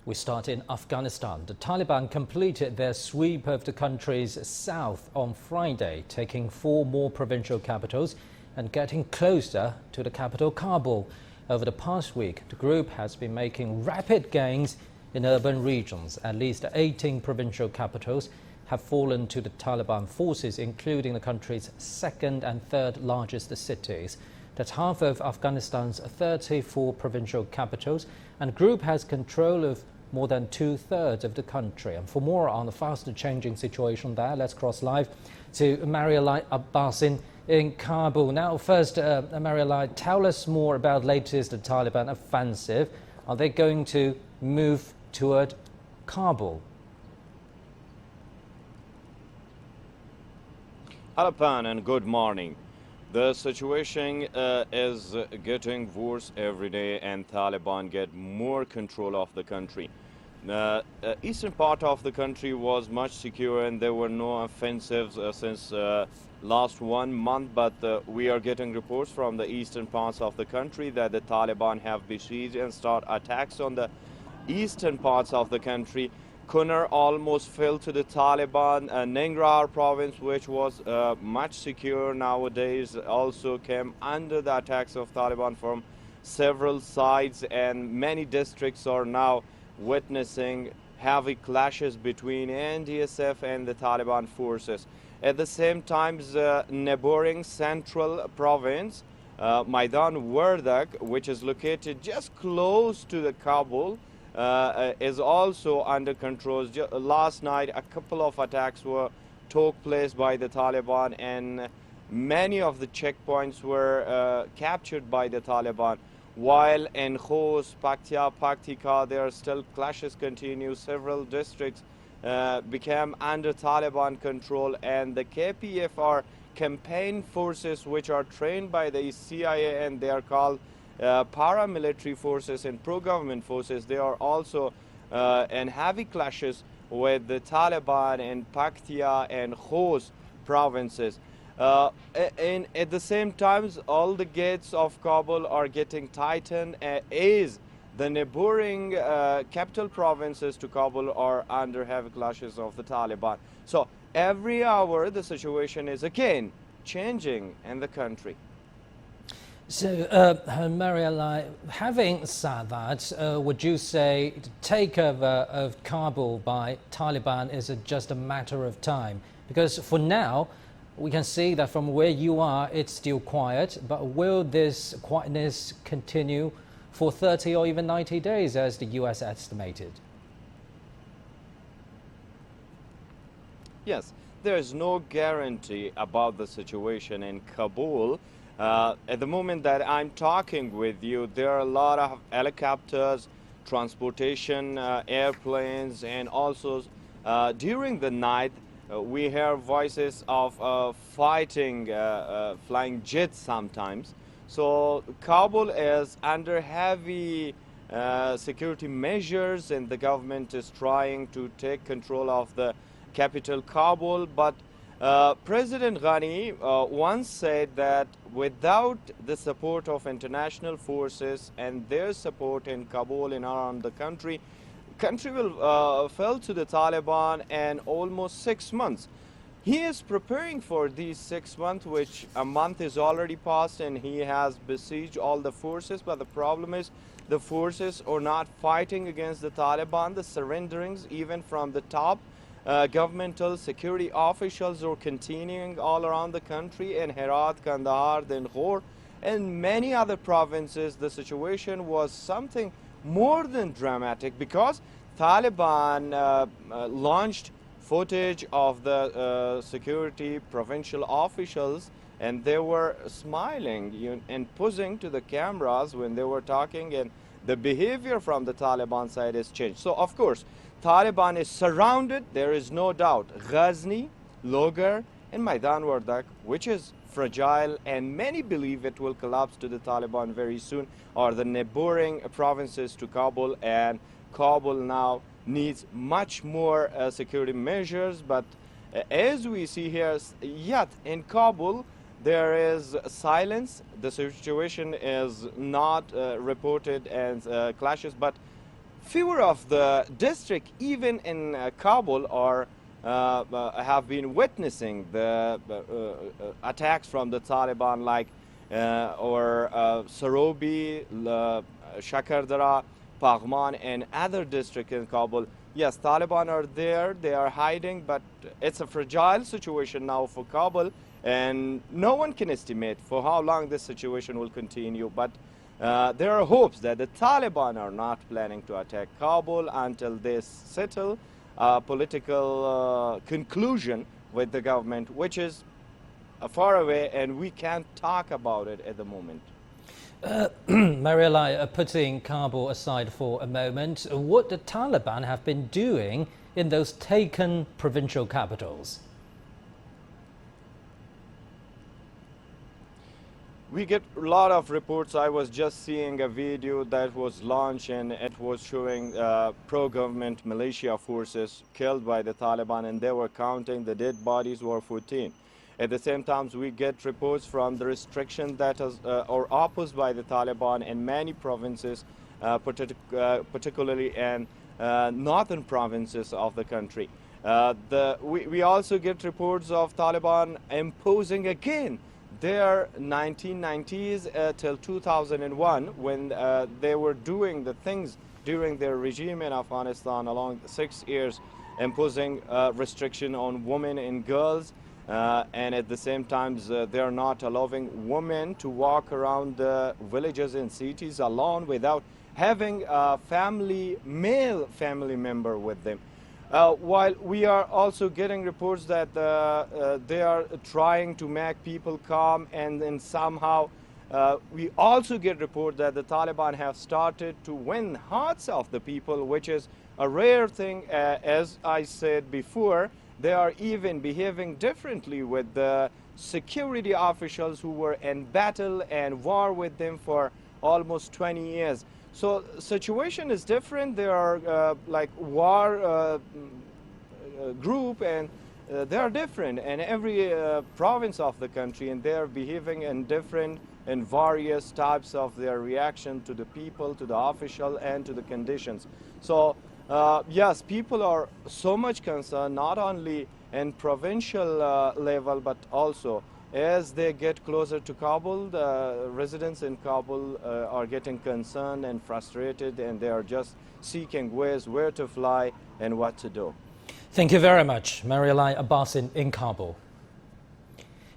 We start in Afghanistan. The Taliban completed their sweep of the country's south on Friday, taking 4 more provincial capitals and getting closer to the capital Kabul. Over the past week, the group has been making rapid gains in urban regions. At least 18 provincial capitals have fallen to the Taliban forces, including the country's second and third largest cities. That's half of Afghanistan's 34 provincial capitals, and the group has control of more than 2/3 of the country. And for more on the fast changing situation there, let's cross live to Zmaryalai Abasin in Kabul. Now, first, Zmaryalai, tell us more about latest Taliban offensive. Are they going to move toward Kabul? Hello, Pan, and good morning. The situation is getting worse every day, and Taliban get more control of the country. Eastern part of the country was much secure, and there were no offensives since last 1 month, but we are getting reports from the eastern parts of the country that the Taliban have besieged and start attacks on the eastern parts of the country. Kunar almost fell to the Taliban. Nangarhar province, which was much secure nowadays, also came under the attacks of Taliban from several sides, and many districts are now witnessing heavy clashes between NDSF and the Taliban forces. At the same time, the neighboring central province, Maidan Wardak, which is located just close to the Kabul, is also under control. Last night, a couple of attacks took place by the Taliban, and many of the checkpoints were captured by the Taliban. While in Khost, Paktika, there are still clashes continue. Several districts became under Taliban control, and the KPF are campaign forces which are trained by the CIA, and they are called paramilitary forces and pro-government forces. They are also in heavy clashes with the Taliban in Paktia and Khost provinces. And at the same time, all the gates of Kabul are getting tightened as the neighboring capital provinces to Kabul are under heavy clashes of the Taliban. So every hour the situation is again changing in the country. So, Zmaryalai, having said that, would you say the takeover of Kabul by Taliban is just a matter of time? Because for now, we can see that from where you are, it's still quiet, but will this quietness continue for 30 or even 90 days, as the US estimated? Yes, there is no guarantee about the situation in Kabul. At the moment that I'm talking with you, there are a lot of helicopters, transportation, airplanes, and also during the night, we hear voices of fighting, flying jets sometimes. So Kabul is under heavy security measures, and the government is trying to take control of the capital Kabul. But President Ghani once said that without the support of international forces and their support in Kabul and around the country will fall to the Taliban in almost 6 months. He is preparing for these 6 months, which a month is already passed, and he has besieged all the forces. But the problem is the forces are not fighting against the Taliban. The surrenderings, even from the top governmental security officials, are continuing all around the country. In Herat, Kandahar, then Ghor, and many other provinces, the situation was something more than dramatic, because Taliban launched footage of the security provincial officials, and they were smiling and posing to the cameras when they were talking, and the behavior from the Taliban side has changed. So of course Taliban is surrounded, there is no doubt. Ghazni, Logar, and Maidan Wardak, which is fragile, and many believe it will collapse to the Taliban very soon, are the neighboring provinces to Kabul, and Kabul now needs much more security measures. But as we see here, yet in Kabul, there is silence. The situation is not reported as clashes, but fewer of the district, even in Kabul, are have been witnessing the attacks from the Taliban, like Sarobi, Shakardara, Paghman, and other districts in Kabul. Yes, Taliban are there, they are hiding, but it's a fragile situation now for Kabul, and no one can estimate for how long this situation will continue. But there are hopes that the Taliban are not planning to attack Kabul until they settle a political conclusion with the government, which is far away, and we can't talk about it at the moment. Zmaryalai, putting Kabul aside for a moment, what the Taliban have been doing in those taken provincial capitals? We get a lot of reports. I was just seeing a video that was launched, and it was showing pro-government militia forces killed by the Taliban, and they were counting the dead bodies were 14. At the same time, we get reports from the restriction that is or opposed by the Taliban in many provinces, particularly in northern provinces of the country. We also get reports of Taliban imposing again their 1990s till 2001, when they were doing the things during their regime in Afghanistan along 6 years, imposing restriction on women and girls. And at the same time, they are not allowing women to walk around the villages and cities alone without having a male family member with them. While we are also getting reports that they are trying to make people calm, and then somehow we also get reports that the Taliban have started to win hearts of the people, which is a rare thing. As I said before, they are even behaving differently with the security officials who were in battle and war with them for almost 20 years. So situation is different. There are like war group, and they are different in every province of the country, and they are behaving in different and various types of their reaction to the people, to the official, and to the conditions. So yes, people are so much concerned, not only in provincial level, but also as they get closer to Kabul. The residents in Kabul are getting concerned and frustrated, and they are just seeking ways where to fly and what to do. Thank you very much, Zmaryalai Abasin in Kabul.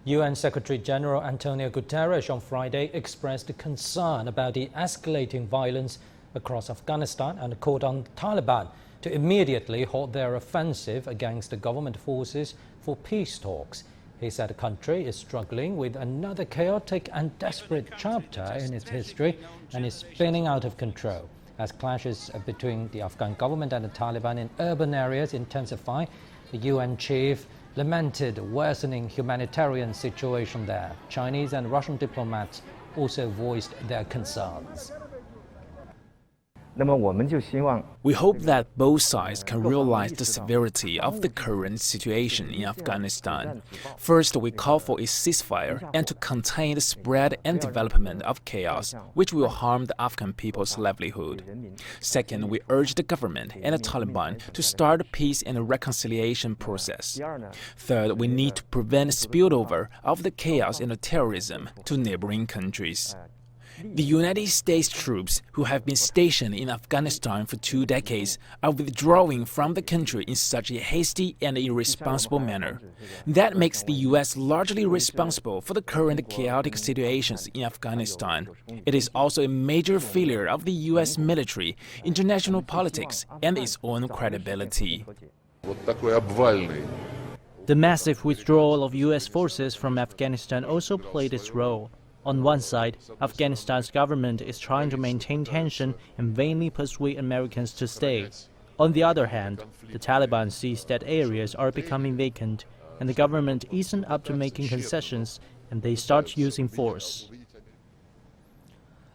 UN Secretary-General Antonio Guterres on Friday expressed concern about the escalating violence across Afghanistan and called on Taliban to immediately halt their offensive against the government forces for peace talks. He said the country is struggling with another chaotic and desperate chapter in its history and is spinning out of control. As clashes between the Afghan government and the Taliban in urban areas intensify, the UN chief lamented a worsening humanitarian situation there. Chinese and Russian diplomats also voiced their concerns. We hope that both sides can realize the severity of the current situation in Afghanistan. First, we call for a ceasefire and to contain the spread and development of chaos, which will harm the Afghan people's livelihood. Second, we urge the government and the Taliban to start a peace and reconciliation process. Third, we need to prevent spillover of the chaos and the terrorism to neighboring countries. The United States troops who have been stationed in Afghanistan for 2 decades are withdrawing from the country in such a hasty and irresponsible manner. That makes the U.S. largely responsible for the current chaotic situations in Afghanistan. It is also a major failure of the U.S. military, international politics, and its own credibility. The massive withdrawal of U.S. forces from Afghanistan also played its role. On one side, Afghanistan's government is trying to maintain tension and vainly persuade Americans to stay. On the other hand, the Taliban sees that areas are becoming vacant, and the government isn't up to making concessions, and they start using force.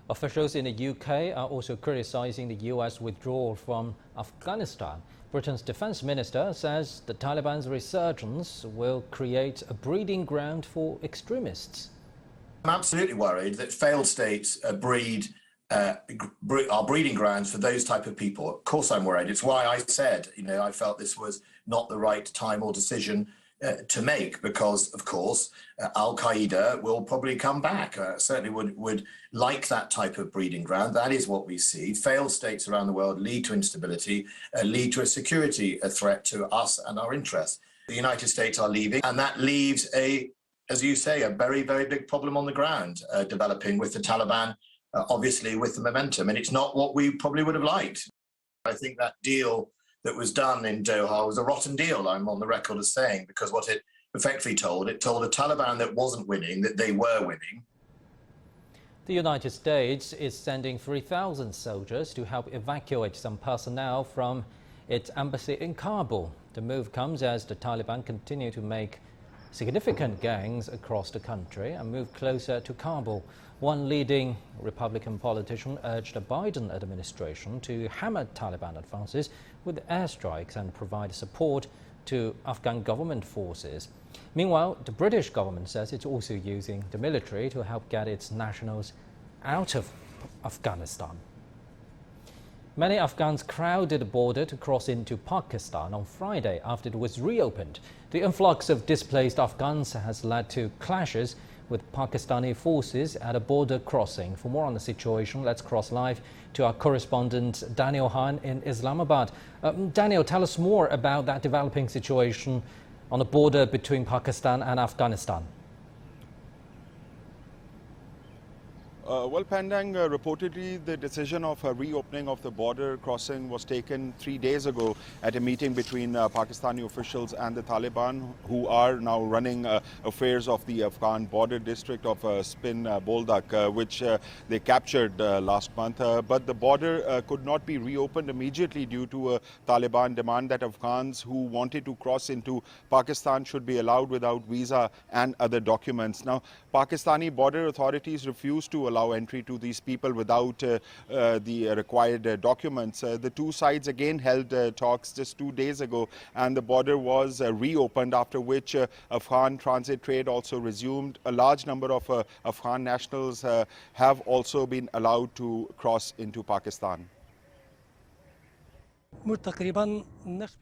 Officials in the UK are also criticizing the US withdrawal from Afghanistan. Britain's defense minister says the Taliban's resurgence will create a breeding ground for extremists. I'm absolutely worried that failed states are breeding grounds for those type of people. Of course I'm worried. It's why I said, I felt this was not the right time or decision to make, because, of course, Al-Qaeda will probably come back. Certainly would like that type of breeding ground. That is what we see. Failed states around the world lead to instability, lead to a security threat to us and our interests. The United States are leaving, and that leaves as you say, a very, very big problem on the ground developing with the Taliban, obviously with the momentum. And it's not what we probably would have liked. I think that deal that was done in Doha was a rotten deal, I'm on the record as saying, because what it effectively told the Taliban that wasn't winning, that they were winning. The United States is sending 3,000 soldiers to help evacuate some personnel from its embassy in Kabul. The move comes as the Taliban continue to make significant gains across the country and move closer to Kabul. One leading Republican politician urged the Biden administration to hammer Taliban advances with airstrikes and provide support to Afghan government forces. Meanwhile, the British government says it's also using the military to help get its nationals out of Afghanistan. Many Afghans crowded the border to cross into Pakistan on Friday after it was reopened. The influx of displaced Afghans has led to clashes with Pakistani forces at a border crossing. For more on the situation, let's cross live to our correspondent Daniel Han in Islamabad. Daniel, tell us more about that developing situation on the border between Pakistan and Afghanistan. Well, Pandang, reportedly the decision of reopening of the border crossing was taken 3 days ago at a meeting between Pakistani officials and the Taliban, who are now running affairs of the Afghan border district of Spin Boldak, which they captured last month. But the border could not be reopened immediately due to a Taliban demand that Afghans who wanted to cross into Pakistan should be allowed without visa and other documents. Now, Pakistani border authorities refused to allow entry to these people without the required documents. The two sides again held talks just 2 days ago, and the border was reopened, after which Afghan transit trade also resumed. A large number of Afghan nationals have also been allowed to cross into Pakistan.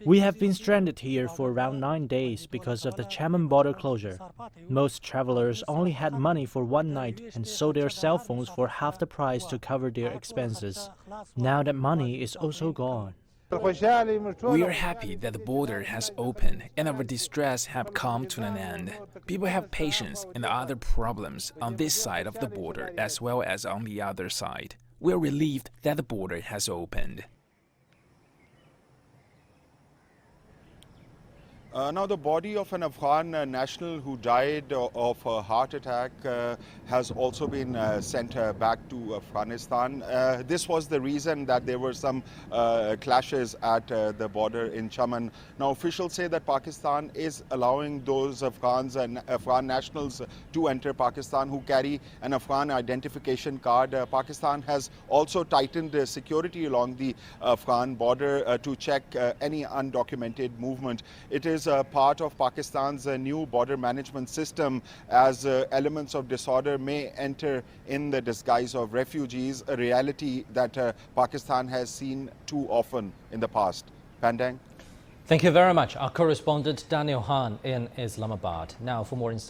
We have been stranded here for around 9 days because of the Chaman border closure. Most travelers only had money for one night and sold their cell phones for half the price to cover their expenses. Now that money is also gone. We are happy that the border has opened and our distress have come to an end. People have patience and other problems on this side of the border as well as on the other side. We are relieved that the border has opened. Now, the body of an Afghan national who died of a heart attack has also been sent back to Afghanistan. This was the reason that there were some clashes at the border in Chaman. Now, officials say that Pakistan is allowing those Afghans and Afghan nationals to enter Pakistan who carry an Afghan identification card. Pakistan has also tightened security along the Afghan border to check any undocumented movement. It is part of Pakistan's new border management system, as elements of disorder may enter in the disguise of refugees, a reality that Pakistan has seen too often in the past. Pandang? Thank you very much. Our correspondent Daniel Han in Islamabad. Now for more insight.